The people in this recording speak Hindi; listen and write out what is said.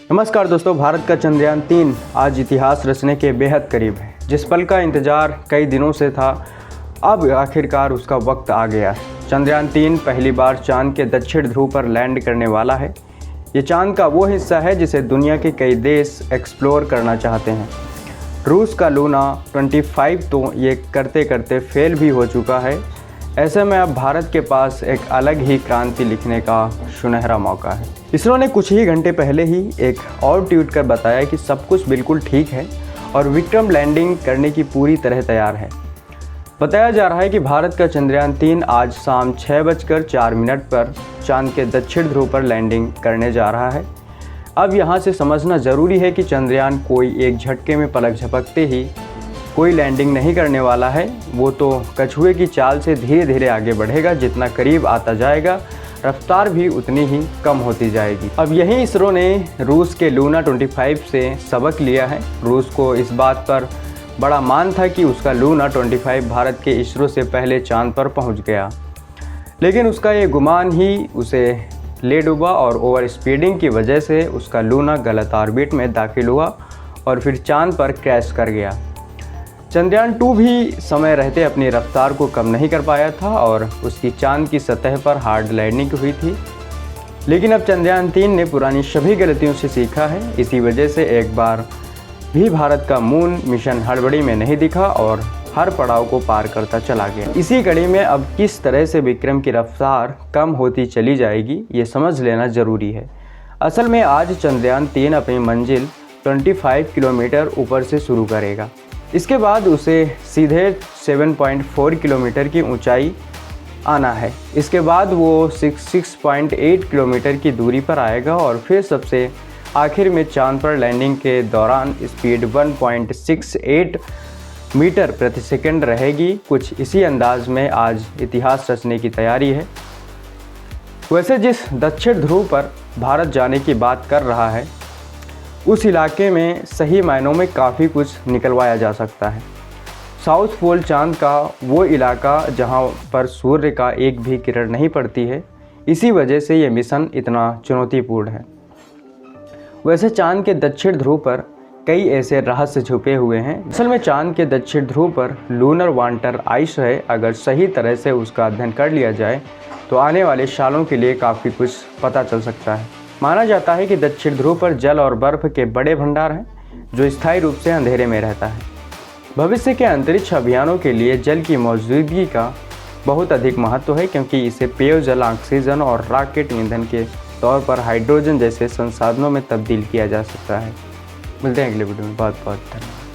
नमस्कार दोस्तों, भारत का चंद्रयान 3 आज इतिहास रचने के बेहद करीब है। जिस पल का इंतज़ार कई दिनों से था, अब आखिरकार उसका वक्त आ गया है। चंद्रयान 3 पहली बार चांद के दक्षिण ध्रुव पर लैंड करने वाला है। ये चांद का वो हिस्सा है जिसे दुनिया के कई देश एक्सप्लोर करना चाहते हैं। रूस का लूना 25 तो ये करते करते फेल भी हो चुका है। ऐसे में अब भारत के पास एक अलग ही क्रांति लिखने का सुनहरा मौका है। इसरो ने कुछ ही घंटे पहले ही एक और ट्वीट कर बताया कि सब कुछ बिल्कुल ठीक है और विक्रम लैंडिंग करने की पूरी तरह तैयार है। बताया जा रहा है कि भारत का चंद्रयान 3 आज शाम 6:04 पर चांद के दक्षिण ध्रुव पर लैंडिंग करने जा रहा है। अब यहाँ से समझना ज़रूरी है कि चंद्रयान कोई एक झटके में पलक झपकते ही कोई लैंडिंग नहीं करने वाला है। वो तो कछुए की चाल से धीरे धीरे आगे बढ़ेगा। जितना करीब आता जाएगा, रफ्तार भी उतनी ही कम होती जाएगी। अब यही इसरो ने रूस के लूना 25 से सबक लिया है। रूस को इस बात पर बड़ा मान था कि उसका लूना 25 भारत के इसरो से पहले चांद पर पहुंच गया, लेकिन उसका ये गुमान ही उसे ले डूबा और ओवर स्पीडिंग की वजह से उसका लूना गलत ऑर्बिट में दाखिल हुआ और फिर चांद पर क्रैश कर गया। चंद्रयान 2 भी समय रहते अपनी रफ्तार को कम नहीं कर पाया था और उसकी चांद की सतह पर हार्ड लैंडिंग हुई थी। लेकिन अब चंद्रयान 3 ने पुरानी सभी गलतियों से सीखा है। इसी वजह से एक बार भी भारत का मून मिशन हड़बड़ी में नहीं दिखा और हर पड़ाव को पार करता चला गया। इसी कड़ी में अब किस तरह से विक्रम की रफ्तार कम होती चली जाएगी, ये समझ लेना ज़रूरी है। असल में आज चंद्रयान 3 अपनी मंजिल 25 किलोमीटर ऊपर से शुरू करेगा। इसके बाद उसे सीधे 7.4 किलोमीटर की ऊंचाई आना है। इसके बाद वो 6.8 किलोमीटर की दूरी पर आएगा और फिर सबसे आखिर में चांद पर लैंडिंग के दौरान स्पीड 1.68 मीटर प्रति सेकंड रहेगी। कुछ इसी अंदाज में आज इतिहास रचने की तैयारी है। वैसे जिस दक्षिण ध्रुव पर भारत जाने की बात कर रहा है, उस इलाके में सही मायनों में काफ़ी कुछ निकलवाया जा सकता है। साउथ पोल चांद का वो इलाका जहां पर सूर्य का एक भी किरण नहीं पड़ती है। इसी वजह से ये मिशन इतना चुनौतीपूर्ण है। वैसे चांद के दक्षिण ध्रुव पर कई ऐसे रहस्य छुपे हुए हैं। असल में चांद के दक्षिण ध्रुव पर लूनर वाटर आइस है। अगर सही तरह से उसका अध्ययन कर लिया जाए तो आने वाले सालों के लिए काफ़ी कुछ पता चल सकता है। माना जाता है कि दक्षिण ध्रुव पर जल और बर्फ के बड़े भंडार हैं जो स्थायी रूप से अंधेरे में रहता है। भविष्य के अंतरिक्ष अभियानों के लिए जल की मौजूदगी का बहुत अधिक महत्व है, क्योंकि इसे पेयजल, ऑक्सीजन और रॉकेट ईंधन के तौर पर हाइड्रोजन जैसे संसाधनों में तब्दील किया जा सकता है। मिलते हैं अगले वीडियो में। बहुत बहुत धन्यवाद।